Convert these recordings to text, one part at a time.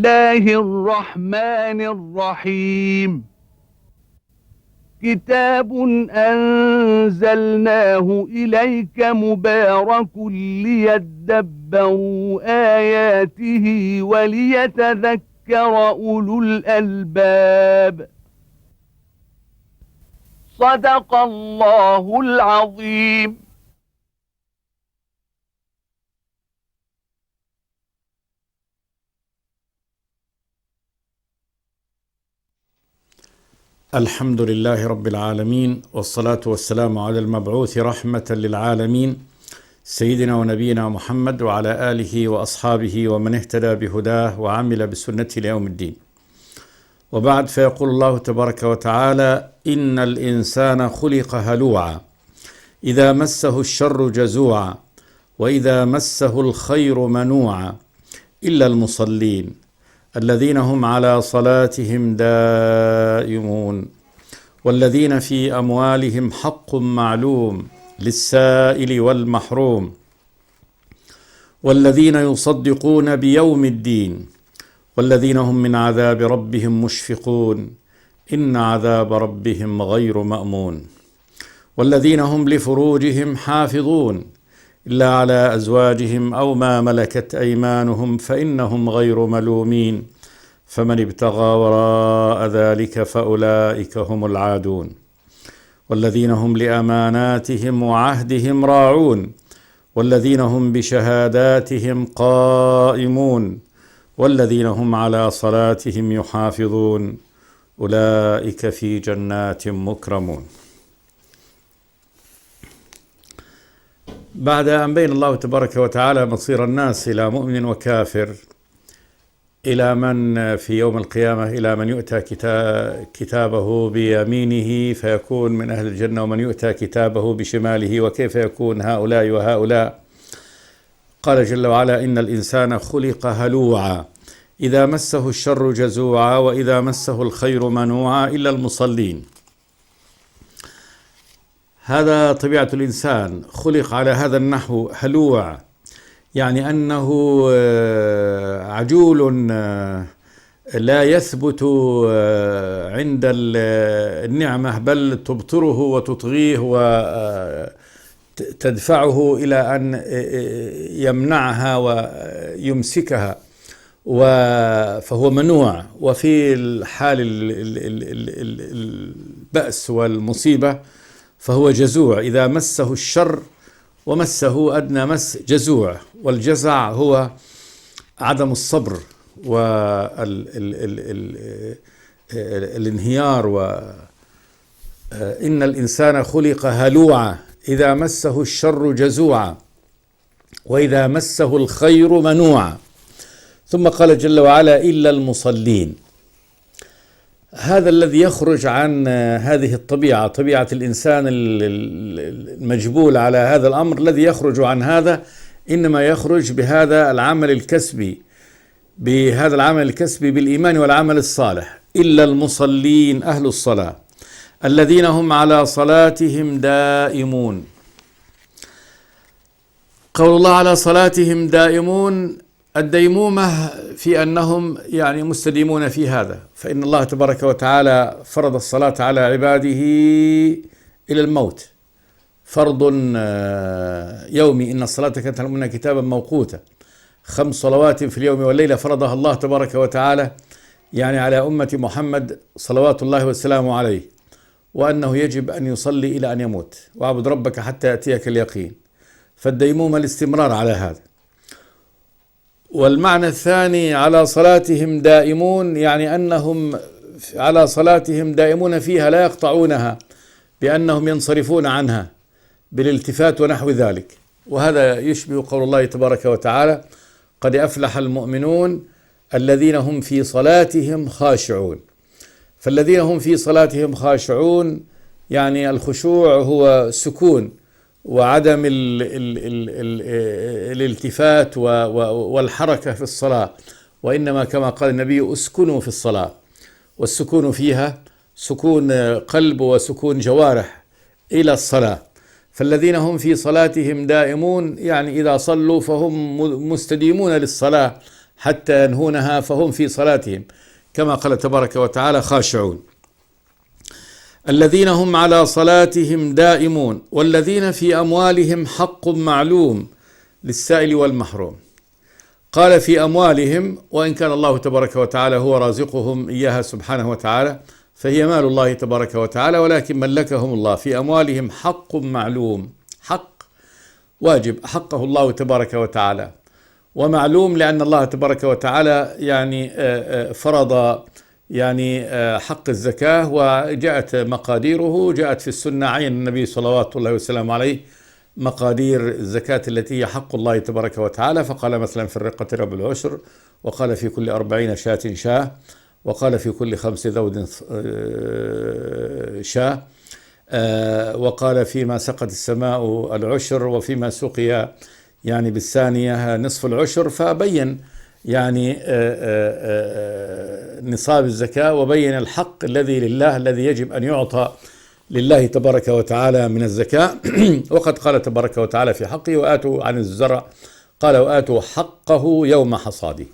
الله الرحمن الرحيم كتاب أنزلناه إليك مبارك ليدبروا آياته وليتذكر أولو الألباب صدق الله العظيم. الحمد لله رب العالمين، والصلاة والسلام على المبعوث رحمة للعالمين سيدنا ونبينا محمد وعلى آله وأصحابه ومن اهتدى بهداه وعمل بسنته ليوم الدين. وبعد، فيقول الله تبارك وتعالى: إن الإنسان خلق هلوعا إذا مسه الشر جزوعا وإذا مسه الخير منوعا إلا المصلين الذين هم على صلاتهم دائمون والذين في أموالهم حق معلوم للسائل والمحروم والذين يصدقون بيوم الدين والذين هم من عذاب ربهم مشفقون إن عذاب ربهم غير مأمون والذين هم لفروجهم حافظون إلا على أزواجهم أو ما ملكت أيمانهم فإنهم غير ملومين فمن ابتغى وراء ذلك فأولئك هم العادون والذين هم لأماناتهم وعهدهم راعون والذين هم بشهاداتهم قائمون والذين هم على صلاتهم يحافظون أولئك في جنات مكرمون. بعد أن بين الله تبارك وتعالى مصير الناس إلى مؤمن وكافر، إلى من في يوم القيامة، إلى من يؤتى كتابه بيمينه فيكون من أهل الجنة ومن يؤتى كتابه بشماله وكيف يكون هؤلاء وهؤلاء، قال جل وعلا: إن الإنسان خلق هلوعا إذا مسه الشر جزوعا وإذا مسه الخير منوعا إلا المصلين. هذا طبيعة الإنسان، خلق على هذا النحو هلوع، يعني أنه عجول لا يثبت عند النعمة بل تبطره وتطغيه وتدفعه إلى أن يمنعها ويمسكها، فهو منوع. وفي الحال البأس والمصيبة فهو جزوع، إذا مسه الشر ومسه أدنى مس جزوع، والجزع هو عدم الصبر والانهيار. إن الإنسان خلق هلوعا إذا مسه الشر جزوعا وإذا مسه الخير منوعا. ثم قال جل وعلا: إلا المصلين. هذا الذي يخرج عن هذه الطبيعة، طبيعة الإنسان المجبول على هذا الأمر، الذي يخرج عن هذا إنما يخرج بهذا العمل الكسبي، بالإيمان والعمل الصالح. إلا المصلين، أهل الصلاة، الذين هم على صلاتهم دائمون. قول الله على صلاتهم دائمون، الديمومة في أنهم يعني مستديمون في هذا، فإن الله تبارك وتعالى فرض الصلاة على عباده إلى الموت، فرض يومي. إن الصلاة كانت على المؤمنين كتابا موقوتا، 5 صلوات في اليوم والليلة فرضها الله تبارك وتعالى يعني على أمة محمد صلوات الله والسلام عليه، وأنه يجب أن يصلي إلى أن يموت، واعبد ربك حتى يأتيك اليقين. فالديمومة الاستمرار على هذا. والمعنى الثاني على صلاتهم دائمون، يعني أنهم على صلاتهم دائمون فيها لا يقطعونها، بأنهم ينصرفون عنها بالالتفات ونحو ذلك. وهذا يشبه قول الله تبارك وتعالى: قد أفلح المؤمنون الذين هم في صلاتهم خاشعون. فالذين هم في صلاتهم خاشعون يعني الخشوع هو سكون وعدم الالتفات والحركة في الصلاة، وإنما كما قال النبي: اسكنوا في الصلاة. والسكون فيها سكون قلب وسكون جوارح إلى الصلاة. فالذين هم في صلاتهم دائمون يعني إذا صلوا فهم مستديمون للصلاة حتى ينهونها فهم في صلاتهم كما قال تبارك وتعالى خاشعون. الذين هم على صلاتهم دائمون والذين في أموالهم حق معلوم للسائل والمحروم. قال في أموالهم، وإن كان الله تبارك وتعالى هو رازقهم إياها سبحانه وتعالى فهي مال الله تبارك وتعالى، ولكن ملكهم الله. في أموالهم حق معلوم، حق واجب حقه الله تبارك وتعالى، ومعلوم لأن الله تبارك وتعالى يعني فرض يعني حق الزكاة، وجاءت مقاديره، جاءت في السنة، عين النبي صلوات الله وسلامه عليه مقادير الزكاة التي هي حق الله تبارك وتعالى، فقال مثلا في الرقة ربع العشر، وقال في كل 40 شاة شاة، وقال في كل 5 ذود شاة، وقال فيما سقت السماء العشر، وفيما سقي يعني بالثانية نصف العشر، فبين يعني نصاب الزكاة، وبين الحق الذي لله الذي يجب أن يعطى لله تبارك وتعالى من الزكاة. وقد قال تبارك وتعالى في حقه وآتوا عن الزرع، قال وآتوا حقه يوم حصاده.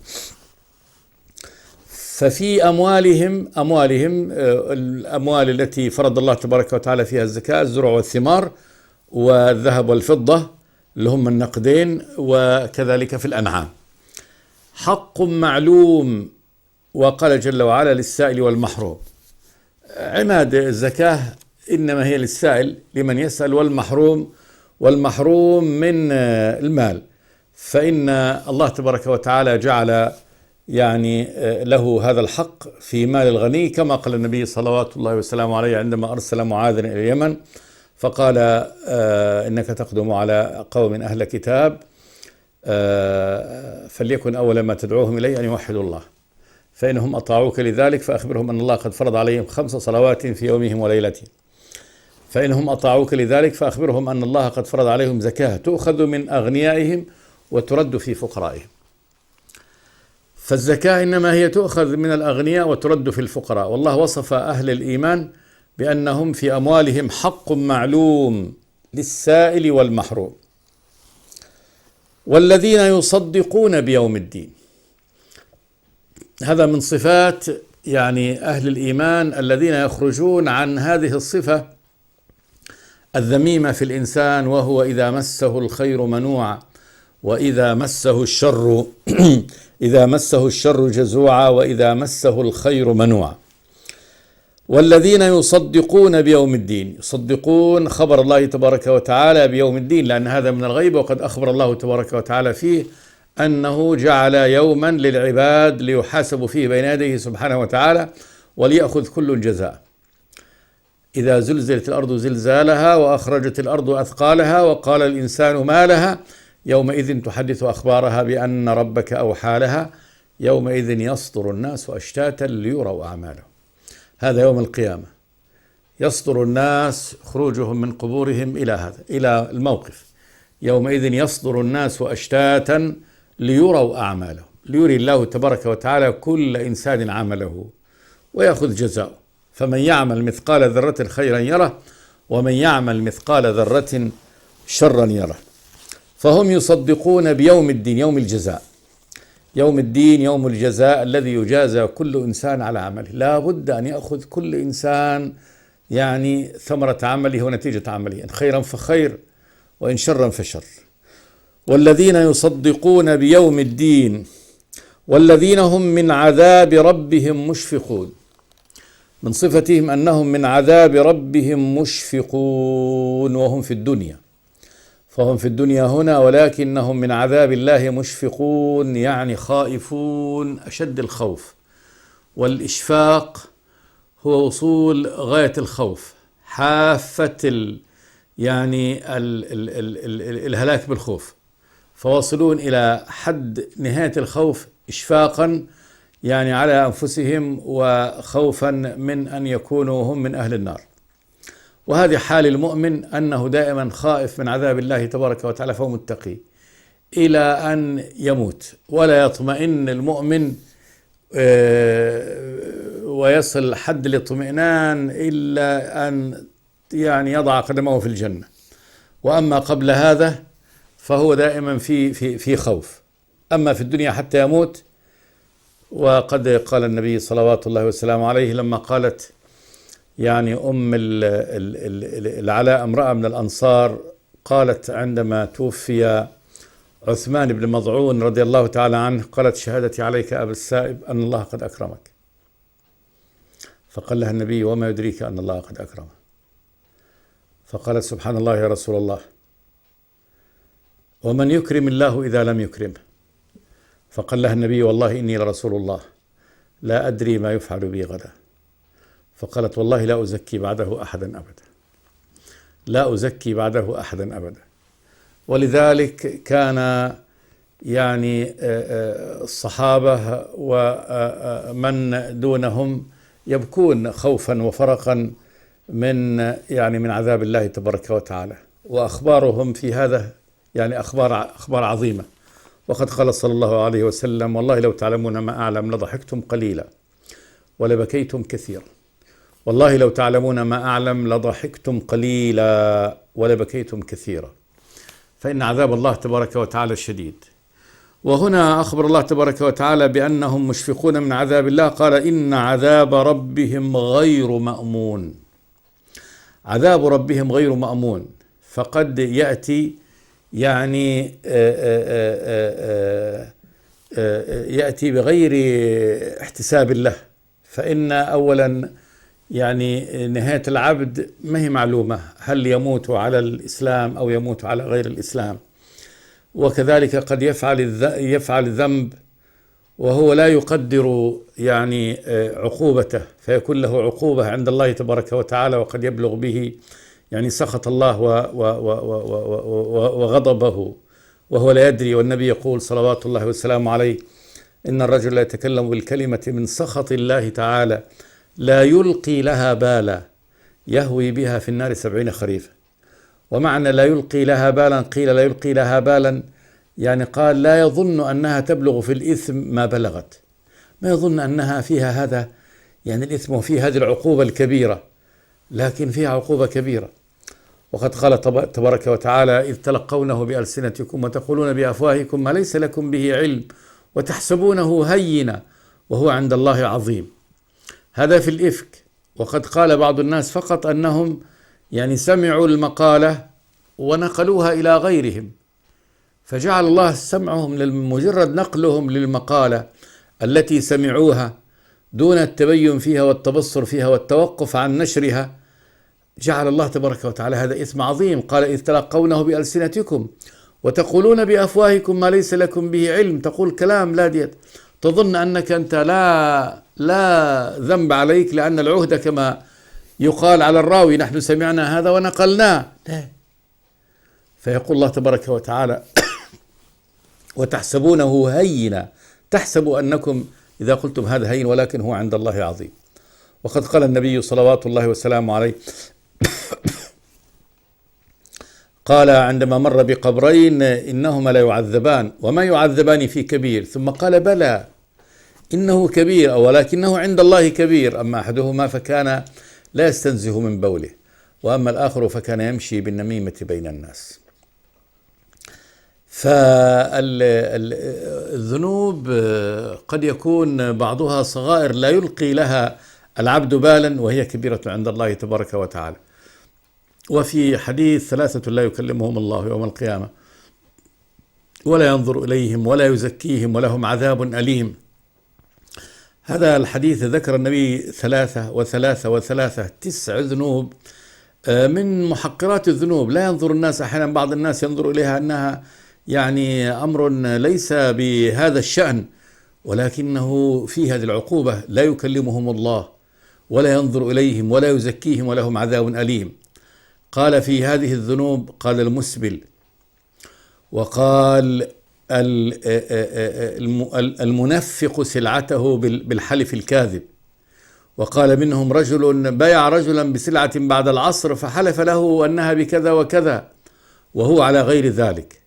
ففي أموالهم الأموال التي فرض الله تبارك وتعالى فيها الزكاة، الزرع والثمار والذهب والفضة اللي هم النقدين، وكذلك في الأنعام حق معلوم. وقال جل وعلا للسائل والمحروم. عماد الزكاة إنما هي للسائل لمن يسأل، والمحروم من المال، فإن الله تبارك وتعالى جعل يعني له هذا الحق في مال الغني، كما قال النبي صلوات الله وسلامه عليه عندما أرسل معاذ إلى اليمن فقال إنك تقدم على قوم أهل كتاب فليكن أول ما تدعوهم إليه أن يوحدوا الله، فإنهم أطاعوك لذلك فأخبرهم أن الله قد فرض عليهم 5 صلوات في يومهم وليلتهم، فإنهم أطاعوك لذلك فأخبرهم أن الله قد فرض عليهم زكاة تؤخذ من أغنيائهم وترد في فقرائهم. فالزكاة إنما هي تؤخذ من الأغنياء وترد في الفقراء. والله وصف أهل الإيمان بأنهم في أموالهم حق معلوم للسائل والمحروم. والذين يصدقون بيوم الدين، هذا من صفات يعني أهل الإيمان الذين يخرجون عن هذه الصفة الذميمة في الإنسان، وهو إذا مسه الخير منوعا وإذا مسه الشر إذا مسه الشر جزوعا وإذا مسه الخير منوعا. والذين يصدقون بيوم الدين، يصدقون خبر الله تبارك وتعالى بيوم الدين، لأن هذا من الغيب، وقد أخبر الله تبارك وتعالى فيه أنه جعل يوما للعباد ليحاسبوا فيه بين يديه سبحانه وتعالى وليأخذ كل الجزاء. إذا زلزلت الأرض زلزالها وأخرجت الأرض أثقالها وقال الإنسان ما لها يومئذ تحدث أخبارها بأن ربك أوحى لها يومئذ يصدر الناس أشتاتا ليروا أعمالهم. هذا يوم القيامة، يصدر الناس خروجهم من قبورهم إلى الموقف. يومئذ يصدر الناس أشتاتا ليروا أعمالهم، ليري الله تبارك وتعالى كل إنسان عمله ويأخذ جزاؤه. فمن يعمل مثقال ذرة خيرا يره ومن يعمل مثقال ذرة شرا يره. فهم يصدقون بيوم الدين، يوم الجزاء، يوم الدين يوم الجزاء الذي يجازى كل إنسان على عمله. لا بد أن يأخذ كل إنسان يعني ثمرة عمله ونتيجة عمله، إن خيرا فخير وإن شرا فشر. والذين يصدقون بيوم الدين والذين هم من عذاب ربهم مشفقون، من صفتهم أنهم من عذاب ربهم مشفقون وهم في الدنيا، فهم في الدنيا هنا ولكنهم من عذاب الله مشفقون، يعني خائفون أشد الخوف. والإشفاق هو وصول غاية الخوف، حافة يعني الهلاك بالخوف، فواصلون إلى حد نهاية الخوف إشفاقا يعني على أنفسهم وخوفا من أن يكونوا هم من أهل النار. وهذه حال المؤمن أنه دائما خائف من عذاب الله تبارك وتعالى، فهو متقي إلى أن يموت، ولا يطمئن المؤمن ويصل حد الاطمئنان إلا أن يعني يضع قدمه في الجنة. وأما قبل هذا فهو دائما في خوف. أما في الدنيا حتى يموت وقد قال النبي صلوات الله وسلامه عليه لما قالت يعني العلاء امرأة من الأنصار، قالت عندما توفي عثمان بن مظعون رضي الله تعالى عنه، قالت شهادتي عليك أبا السائب أن الله قد أكرمك. فقال لها النبي وما يدريك أن الله قد أكرمه؟ فقالت سبحان الله يا رسول الله، ومن يكرم الله إذا لم يكرمه؟ فقال لها النبي والله إني لرسول الله لا أدري ما يفعل بي غدا. فقالت والله لا أزكي بعده أحدا أبدا، لا أزكي بعده أحدا أبدا. ولذلك كان يعني الصحابة ومن دونهم يبكون خوفا وفرقا من عذاب الله تبارك وتعالى، وأخبارهم في هذا يعني أخبار عظيمة. وقد قال صلى الله عليه وسلم والله لو تعلمون ما أعلم لضحكتم قليلا ولبكيتم كثيرا، والله لو تعلمون ما أعلم لضحكتم قليلا ولبكيتم كثيرا، فإن عذاب الله تبارك وتعالى شديد. وهنا أخبر الله تبارك وتعالى بأنهم مشفقون من عذاب الله، قال إن عذاب ربهم غير مأمون. عذاب ربهم غير مأمون، فقد يأتي يعني يأتي بغير احتساب الله. فإن أولا يعني نهاية العبد ما هي معلومة، هل يموت على الإسلام أو يموت على غير الإسلام. وكذلك قد يفعل ذنب وهو لا يقدر يعني عقوبته، فيكون له عقوبة عند الله تبارك وتعالى، وقد يبلغ به يعني سخط الله وغضبه وهو لا يدري. والنبي يقول صلوات الله وسلامه عليه إن الرجل لا يتكلم بالكلمة من سخط الله تعالى لا يلقي لها بالا يهوي بها في النار 70 خريفا. ومعنى لا يلقي لها بالا، قيل لا يلقي لها بالا يعني قال لا يظن أنها تبلغ في الإثم ما بلغت، ما يظن أنها فيها هذا يعني الإثم وفي هذه العقوبة الكبيرة، لكن فيها عقوبة كبيرة. وقد قال تبارك وتعالى إذ تلقونه بألسنتكم وتقولون بأفواهكم ما ليس لكم به علم وتحسبونه هينا وهو عند الله عظيم. هذا في الإفك. وقد قال بعض الناس فقط أنهم يعني سمعوا المقالة ونقلوها إلى غيرهم، فجعل الله سمعهم لمجرد نقلهم للمقالة التي سمعوها دون التبين فيها والتبصر فيها والتوقف عن نشرها، جعل الله تبارك وتعالى هذا إثم عظيم. قال إذ تلقونه بألسنتكم وتقولون بأفواهكم ما ليس لكم به علم، تقول كلام لا ديت، تظن أنك أنت لا ذنب عليك لأن العهد كما يقال على الراوي نحن سمعنا هذا ونقلناه، لا. فيقول الله تبارك وتعالى وتحسبونه هينا، تحسبوا أنكم إذا قلتم هذا هين ولكن هو عند الله عظيم. وقد قال النبي صلوات الله وسلامه عليه قال عندما مر بقبرين إنهما لا يعذبان وما يعذبان في كبير، ثم قال بلى إنه كبير ولكنه عند الله كبير، أما أحدهما فكان لا يستنزه من بوله وأما الآخر فكان يمشي بالنميمة بين الناس. فالذنوب قد يكون بعضها صغائر لا يلقي لها العبد بالا وهي كبيرة عند الله تبارك وتعالى. وفي حديث 3 لا يكلمهم الله يوم القيامة ولا ينظر إليهم ولا يزكيهم ولهم عذاب أليم. هذا الحديث ذكر النبي 3 9 ذنوب من محقرات الذنوب لا ينظر الناس، أحيانا بعض الناس ينظر إليها أنها يعني أمر ليس بهذا الشأن، ولكنه في هذه العقوبة لا يكلمهم الله ولا ينظر إليهم ولا يزكيهم ولهم عذاب أليم. قال في هذه الذنوب قال المسبل، وقال المنفق سلعته بالحلف الكاذب، وقال منهم رجل بايع رجلا بسلعة بعد العصر فحلف له أنها بكذا وكذا وهو على غير ذلك،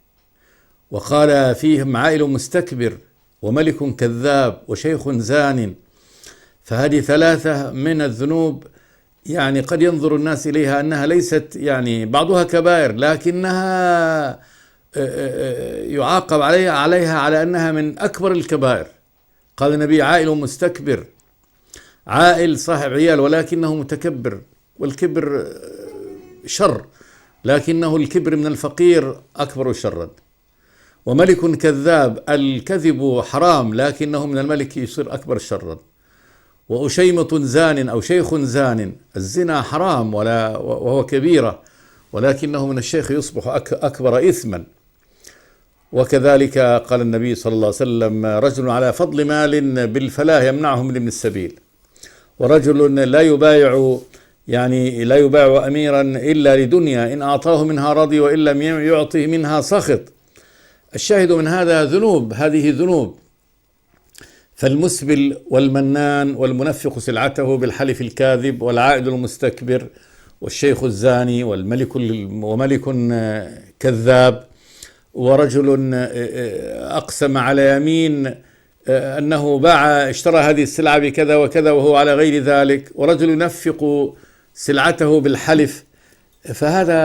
وقال فيهم عائل مستكبر وملك كذاب وشيخ زان. فهذه 3 من الذنوب يعني قد ينظر الناس إليها أنها ليست يعني بعضها كبائر، لكنها يعاقب عليها على أنها من أكبر الكبائر، قال النبي: عائل مستكبر، عائل صاحب عيال ولكنه متكبر، والكبر شر، لكنه الكبر من الفقير أكبر شرا. وملك كذاب، الكذب حرام لكنه من الملك يصير أكبر شرا. وأشيمة زان أو شيخ زان، الزنا حرام وهو كبيرة، ولكنه من الشيخ يصبح أكبر إثما. وكذلك قال النبي صلى الله عليه وسلم: رجل على فضل مال بالفلاة يمنعه من ابن السبيل، ورجل لا يبايع أميرا إلا لدنيا، إن أعطاه منها رضي وإن لم يعطه منها سخط. الشاهد من هذا ذنوب، هذه ذنوب. فالمسبل والمنان والمنفق سلعته بالحلف الكاذب والعائد المستكبر والشيخ الزاني وملك كذاب ورجل أقسم على يمين أنه اشترى هذه السلعة بكذا وكذا وهو على غير ذلك، ورجل ينفق سلعته بالحلف. فهذا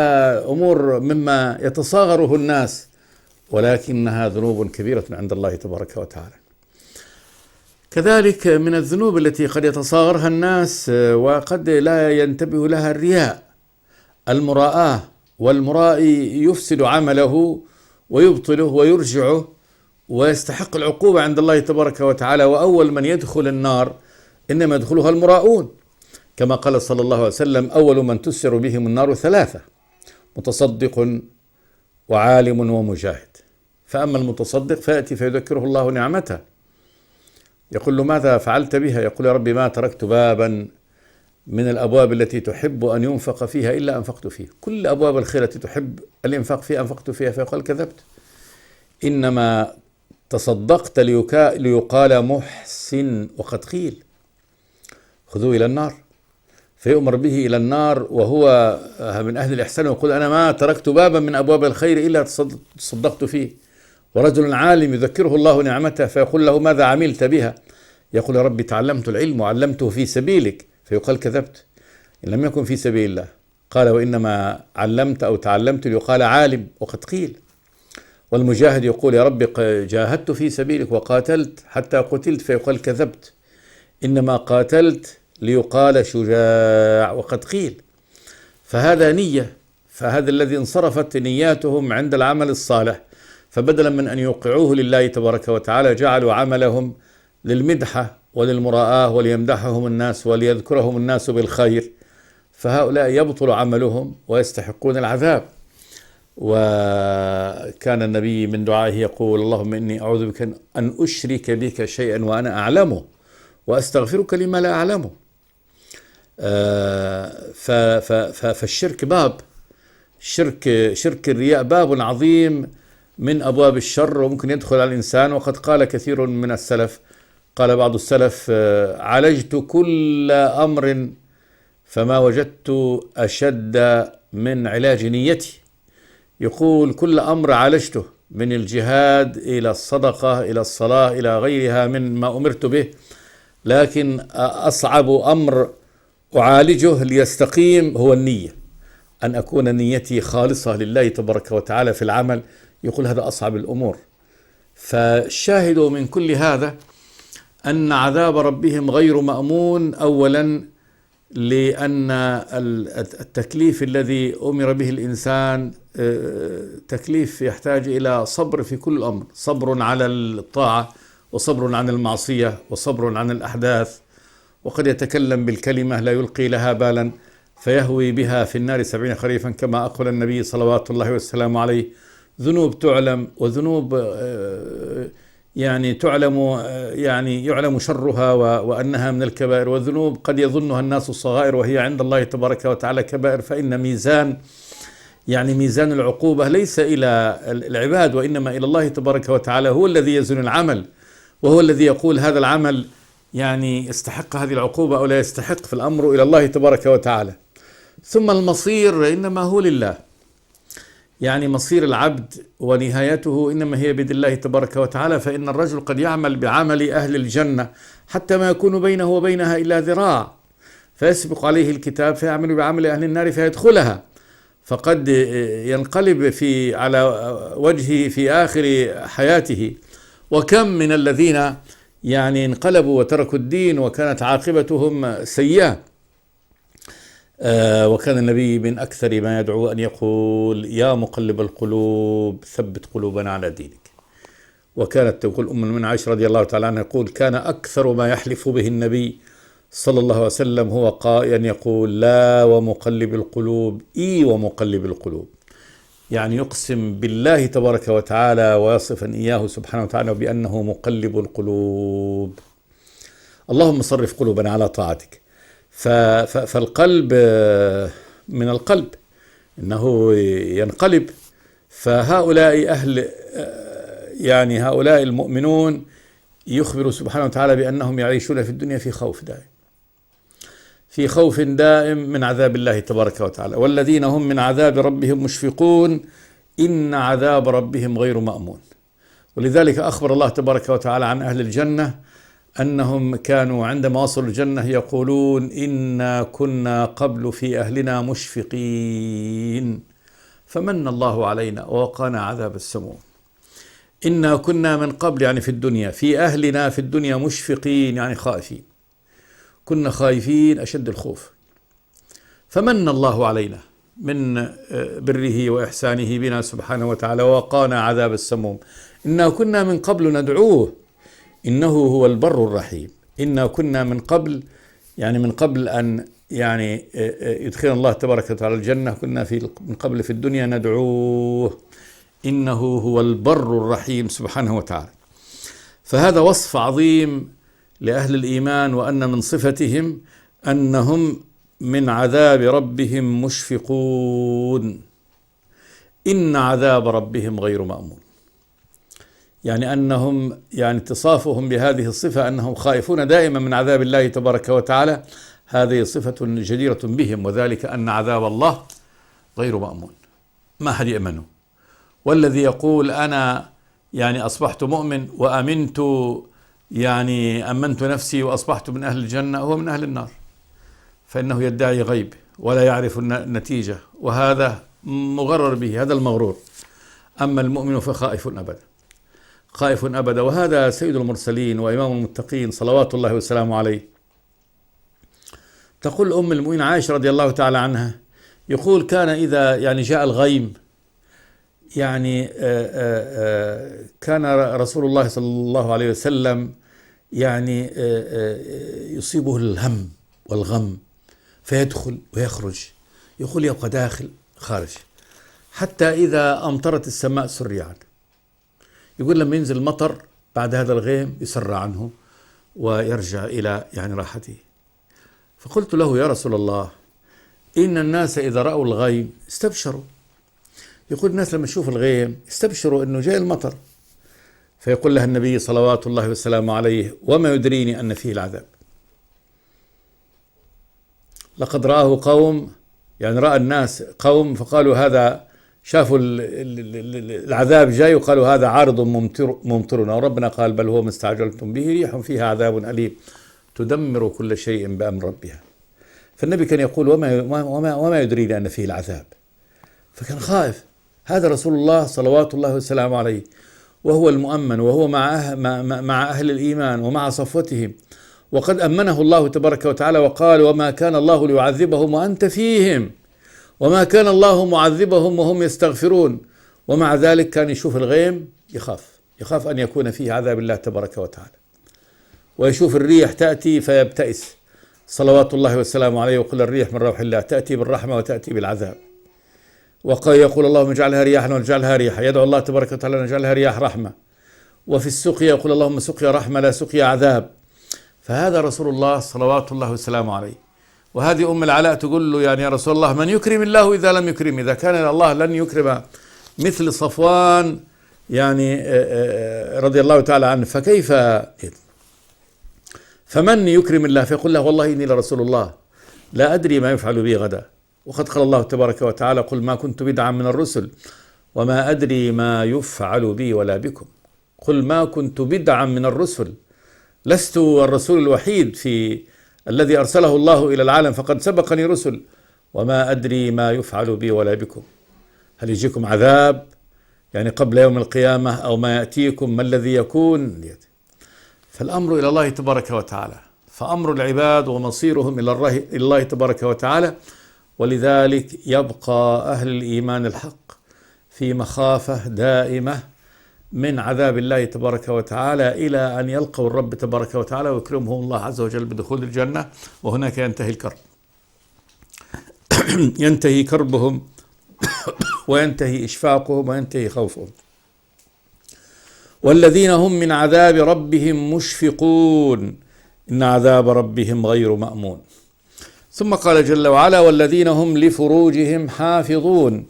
أمور مما يتصاغره الناس، ولكنها ذنوب كبيرة عند الله تبارك وتعالى. كذلك من الذنوب التي قد يتصاغرها الناس وقد لا ينتبه لها الرياء، المراءة، والمرائي يفسد عمله ويبطله ويرجعه ويستحق العقوبة عند الله تبارك وتعالى. وأول من يدخل النار إنما يدخلها المراؤون، كما قال صلى الله عليه وسلم: أول من تسر بهم النار ثلاثة: متصدق وعالم ومجاهد. فأما المتصدق فيأتي فيذكره الله نعمته، يقول له: ماذا فعلت بها؟ يقول: يا ربي ما تركت بابا من الأبواب التي تحب أن ينفق فيها إلا أنفقت فيه، كل أبواب الخير التي تحب الإنفاق فيها أنفقت فيها. فيقال: كذبت، إنما تصدقت ليقال محسن وقد قيل خذوه إلى النار. فيؤمر به إلى النار وهو من أهل الإحسان، ويقول: أنا ما تركت بابا من أبواب الخير إلا تصدقت فيه. ورجل عالم يذكره الله نعمته فيقول له: ماذا عملت بها؟ يقول: يا ربي تعلمت العلم وعلمته في سبيلك. فيقال: كذبت، إن لم يكن في سبيل الله. قال: وإنما علمت أو تعلمت ليقال عالم وقد قيل. والمجاهد يقول: يا ربي جاهدت في سبيلك وقاتلت حتى قتلت. فيقال: كذبت، إنما قاتلت ليقال شجاع وقد قيل. فهذا نية، فهذا الذي انصرفت نياتهم عند العمل الصالح، فبدلا من أن يوقعوه لله تبارك وتعالى جعلوا عملهم للمدحة وللمراءة وليمدحهم الناس وليذكرهم الناس بالخير، فهؤلاء يبطل عملهم ويستحقون العذاب. وكان النبي من دعائه يقول: اللهم إني أعوذ بك أن أشرك بك شيئا وأنا أعلمه وأستغفرك لما لا أعلمه. فالشرك باب، شرك الرياء باب عظيم من أبواب الشر، وممكن يدخل على الإنسان. وقد قال كثير من السلف، قال بعض السلف: عالجت كل أمر فما وجدت أشد من علاج نيتي. يقول: كل أمر عالجته، من الجهاد إلى الصدقة إلى الصلاة إلى غيرها من ما أمرت به، لكن أصعب أمر أعالجه ليستقيم هو النية، أن أكون نيتي خالصة لله تبارك وتعالى في العمل. يقول: هذا أصعب الأمور. فالشاهد من كل هذا أن عذاب ربهم غير مأمون، أولا لأن التكليف الذي أمر به الإنسان تكليف يحتاج إلى صبر في كل أمر، صبر على الطاعة وصبر عن المعصية وصبر عن الأحداث. وقد يتكلم بالكلمة لا يلقي لها بالا فيهوي بها في النار 70 خريفا، كما أقول النبي صلوات الله وسلامه عليه. ذنوب تعلم، وذنوب يعلم شرها وأنها من الكبائر، والذنوب قد يظنها الناس الصغائر وهي عند الله تبارك وتعالى كبائر. فإن ميزان العقوبة ليس إلى العباد وإنما إلى الله تبارك وتعالى، هو الذي يزن العمل، وهو الذي يقول هذا العمل يستحق هذه العقوبة أو لا يستحق، في الأمر إلى الله تبارك وتعالى. ثم المصير إنما هو لله، مصير العبد ونهايته إنما هي بيد الله تبارك وتعالى. فإن الرجل قد يعمل بعمل أهل الجنة حتى ما يكون بينه وبينها إلا ذراع، فيسبق عليه الكتاب فيعمل بعمل أهل النار فيدخلها، فقد ينقلب على وجهه في آخر حياته. وكم من الذين يعني انقلبوا وتركوا الدين وكانت عاقبتهم سيئة. وكان النبي من أكثر ما يدعو أن يقول: يا مقلب القلوب ثبت قلوبنا على دينك. وكانت تقول أم المؤمنين عائشة رضي الله تعالى عنها يقول: كان أكثر ما يحلف به النبي صلى الله عليه وسلم هو قائلا يقول: لا ومقلب القلوب إي ومقلب القلوب، يعني يقسم بالله تبارك وتعالى ويصفا إياه سبحانه وتعالى بأنه مقلب القلوب. اللهم صرف قلوبنا على طاعتك. فالقلب من القلب إنه ينقلب. فهؤلاء أهل يعني هؤلاء المؤمنون يخبر سبحانه وتعالى بأنهم يعيشون في الدنيا في خوف دائم، في خوف دائم من عذاب الله تبارك وتعالى. والذين هم من عذاب ربهم مشفقون إن عذاب ربهم غير مأمون. ولذلك أخبر الله تبارك وتعالى عن أهل الجنة أنهم كانوا عندما وصلوا الجنة يقولون: إنا كنا قبل في أهلنا مشفقين فمن الله علينا ووقانا عذاب السموم. إنا كنا من قبل يعني في الدنيا، في أهلنا في الدنيا مشفقين يعني خائفين، كنا خائفين أشد الخوف، فمن الله علينا من بره وإحسانه بنا سبحانه وتعالى ووقانا عذاب السموم. إنا كنا من قبل ندعوه إنه هو البر الرحيم. إنا كنا من قبل يعني من قبل أن يعني يدخلنا الله تبارك وتعالى الجنة، كنا من قبل في الدنيا ندعوه إنه هو البر الرحيم سبحانه وتعالى. فهذا وصف عظيم لأهل الإيمان، وأن من صفتهم أنهم من عذاب ربهم مشفقون إن عذاب ربهم غير مأمون، يعني أنهم يعني اتصافهم بهذه الصفة أنهم خائفون دائما من عذاب الله تبارك وتعالى، هذه صفة جديرة بهم، وذلك أن عذاب الله غير مأمون، ما حد يأمنه. والذي يقول أنا يعني أصبحت مؤمن وأمنت يعني أمنت نفسي وأصبحت من أهل الجنة هو من أهل النار، فإنه يدعي غيب ولا يعرف النتيجة، وهذا مغرر به، هذا المغرور. أما المؤمن فخائف أبدا، خائف أبدا. وهذا سيد المرسلين وإمام المتقين صلوات الله وسلامه عليه. تقول أم المؤمنين عائشة رضي الله تعالى عنها يقول: كان إذا يعني جاء الغيم يعني كان رسول الله صلى الله عليه وسلم يعني يصيبه الهم والغم فيدخل ويخرج، يقول يبقى داخل خارج، حتى إذا أمطرت السماء سريعا. يقول لما ينزل المطر بعد هذا الغيم يسرع عنه ويرجع إلى يعني راحته. فقلت له: يا رسول الله، إن الناس إذا رأوا الغيم استبشروا. يقول الناس لما يشوفوا الغيم استبشروا أنه جاء المطر. فيقول له النبي صلوات الله وسلامه عليه: وما يدريني أن فيه العذاب. لقد رآه قوم، يعني رأى الناس قوم فقالوا هذا، شافوا العذاب جاي وقالوا هذا عارض ممطرنا، وربنا قال: بل هو ما استعجلتم به ريح فيها عذاب أليم تدمر كل شيء بأمر ربها. فالنبي كان يقول: وما يدريني أن فيه العذاب. فكان خائف. هذا رسول الله صلوات الله وسلامه عليه، وهو المؤمن، وهو مع أهل الإيمان ومع صفوتهم، وقد أمنه الله تبارك وتعالى وقال: وما كان الله ليعذبهم وأنت فيهم وما كان الله معذبهم وهم يستغفرون. ومع ذلك كان يشوف الغيم يخاف أن يكون فيه عذاب الله تبارك وتعالى، ويشوف الريح تأتي فيبتئس صلوات الله وسلامه عليه، وقل: الريح من روح الله تأتي بالرحمة وتأتي بالعذاب. يقول: اللهم اجعلها رياحا واجعلها ريحا، يدعو الله تبارك وتعالى أن يجعلها رياح رحمة. وفي السقيا يقول: اللهم سقيا رحمة لا سقيا عذاب. فهذا رسول الله صلوات الله وسلامه عليه. وهذه أم العلاء تقول له: يعني يا رسول الله، من يكرم الله إذا لم يكرم؟ إذا كان الله لن يكرم مثل صفوان يعني رضي الله تعالى عنه، فكيف؟ فمن يكرم الله؟ فيقول له: والله إني لرسول الله لا أدري ما يفعل بي غدا، وقد قال الله تبارك وتعالى: قل ما كنت بدعا من الرسل وما أدري ما يفعل بي ولا بكم. قل ما كنت بدعا من الرسل، لست الرسول الوحيد الذي أرسله الله إلى العالم، فقد سبقني رسل، وما أدري ما يفعل بي ولا بكم. هل يجيكم عذاب يعني قبل يوم القيامة أو ما يأتيكم؟ ما الذي يكون؟ فالأمر إلى الله تبارك وتعالى، فأمر العباد ومصيرهم إلى الله تبارك وتعالى. ولذلك يبقى أهل الإيمان الحق في مخافة دائمة من عذاب الله تبارك وتعالى إلى أن يلقوا الرب تبارك وتعالى ويكرمهم الله عز وجل بدخول الجنة، وهناك ينتهي الكرب ينتهي كربهم وينتهي إشفاقهم وينتهي خوفهم. والذين هم من عذاب ربهم مشفقون إن عذاب ربهم غير مأمون. ثم قال جل وعلا: والذين هم لفروجهم حافظون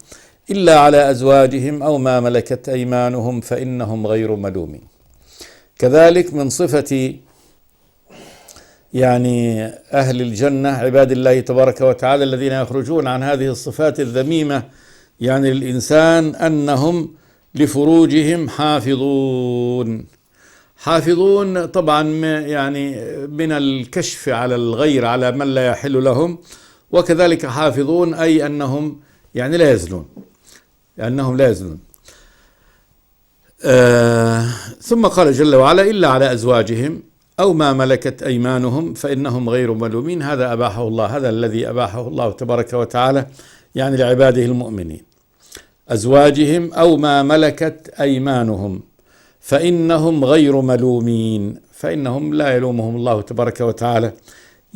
إلا على أزواجهم أو ما ملكت أيمانهم فإنهم غير ملومين. كذلك من صفة أهل الجنة عباد الله تبارك وتعالى الذين يخرجون عن هذه الصفات الذميمة للإنسان أنهم لفروجهم حافظون. حافظون طبعا من الكشف على الغير على من لا يحل لهم، وكذلك حافظون أي أنهم لا يزنون، لأنهم لا يزنون. ثم قال جل وعلا: إلا على أزواجهم أو ما ملكت أيمانهم فإنهم غير ملومين. هذا أباحه الله، هذا الذي أباحه الله تبارك وتعالى لعباده المؤمنين. أزواجهم أو ما ملكت أيمانهم فإنهم غير ملومين، فإنهم لا يلومهم الله تبارك وتعالى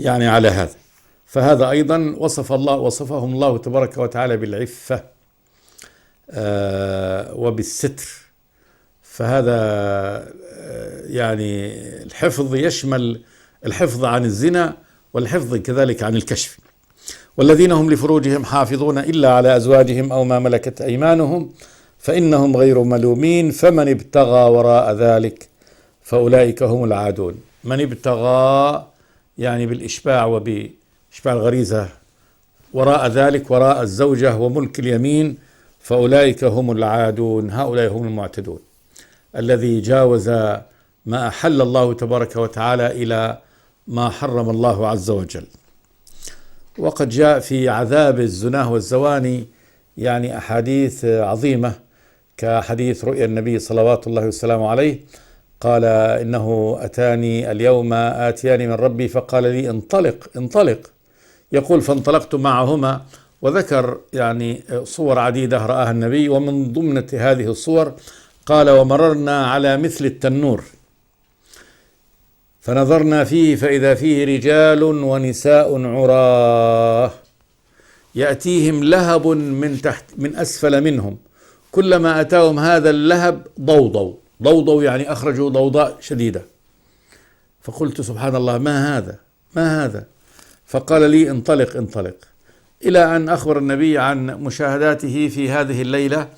على هذا. فهذا أيضا وصفهم الله تبارك وتعالى بالعفة وبالستر. فهذا الحفظ يشمل الحفظ عن الزنا والحفظ كذلك عن الكشف. والذين هم لفروجهم حافظون إلا على أزواجهم أو ما ملكت أيمانهم فإنهم غير ملومين فمن ابتغى وراء ذلك فأولئك هم العادون. من ابتغى بالإشباع وبإشباع الغريزة وراء ذلك، وراء الزوجة وملك اليمين، فأولئك هم العادون، هؤلاء هم المعتدون، الذي جاوز ما أحل الله تبارك وتعالى إلى ما حرم الله عز وجل. وقد جاء في عذاب الزنا والزواني أحاديث عظيمة، كحديث رؤيا النبي صلوات الله وسلامه عليه، قال: إنه أتاني اليوم آتيان من ربي فقال لي انطلق. يقول: فانطلقت معهما، وذكر صور عديدة رآها النبي، ومن ضمن هذه الصور قال: ومررنا على مثل التنور فنظرنا فيه فإذا فيه رجال ونساء عراه يأتيهم لهب من أسفل منهم كلما أتاهم هذا اللهب ضوضوا أخرجوا ضوضاء شديدة. فقلت: سبحان الله، ما هذا؟ فقال لي: انطلق، إلى أن أخبر النبي عن مشاهداته في هذه الليلة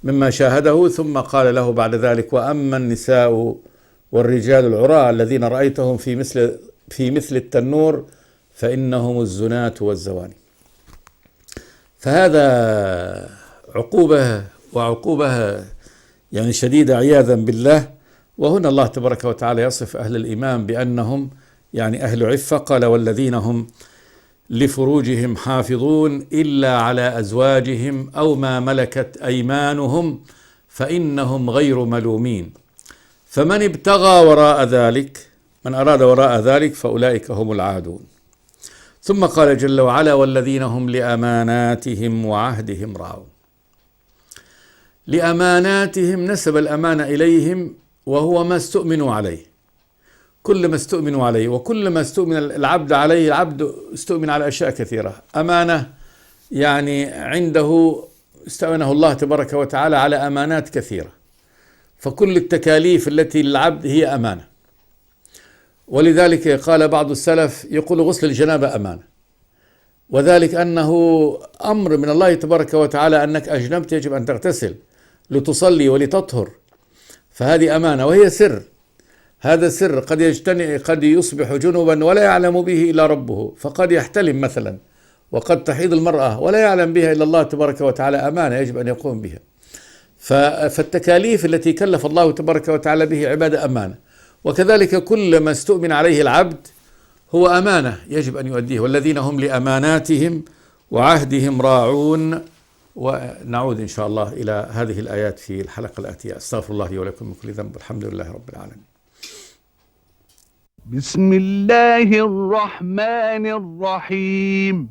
مما شاهده، ثم قال له بعد ذلك: وأما النساء والرجال العراة الذين رأيتهم في مثل التنور فإنهم الزناة والزواني. فهذا عقوبة شديدة عياذا بالله. وهنا الله تبارك وتعالى يصف أهل الإيمان بأنهم أهل عفة. قال: والذين هم لفروجهم حافظون إلا على أزواجهم أو ما ملكت أيمانهم فإنهم غير ملومين فمن ابتغى وراء ذلك، من أراد وراء ذلك، فأولئك هم العادون. ثم قال جل وعلا: والذين هم لأماناتهم وعهدهم راعون. لأماناتهم نسب الأمانة إليهم، وهو ما استؤمنوا عليه. كل ما استؤمنوا عليه، وكل ما استؤمن العبد عليه، العبد استؤمن على أشياء كثيرة. أمانة عنده استأمنه الله تبارك وتعالى على أمانات كثيرة، فكل التكاليف التي للعبد هي أمانة. ولذلك قال بعض السلف يقول: غسل الجنابة أمانة، وذلك أنه أمر من الله تبارك وتعالى، أنك أجنبت يجب أن تغتسل لتصلي ولتطهر، فهذه أمانة وهي سر. هذا سر قد يصبح جنبا ولا يعلم به إلا ربه، فقد يحتلم مثلا، وقد تحيض المرأة ولا يعلم بها إلا الله تبارك وتعالى. أمانة يجب أن يقوم بها. فالتكاليف التي كلف الله تبارك وتعالى به عبادة أمانة، وكذلك كل ما استؤمن عليه العبد هو أمانة يجب أن يؤديه. والذين هم لأماناتهم وعهدهم راعون. ونعود إن شاء الله إلى هذه الآيات في الحلقة الآتية. أستغفر الله لي ولكم من كل ذنب، والحمد لله رب العالمين. بسم الله الرحمن الرحيم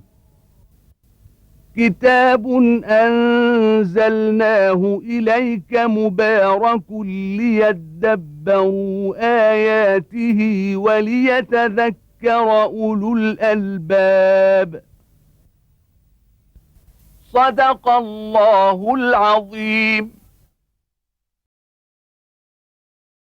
كتاب أنزلناه إليك مبارك ليدبروا آياته وليتذكر أولو الألباب صدق الله العظيم.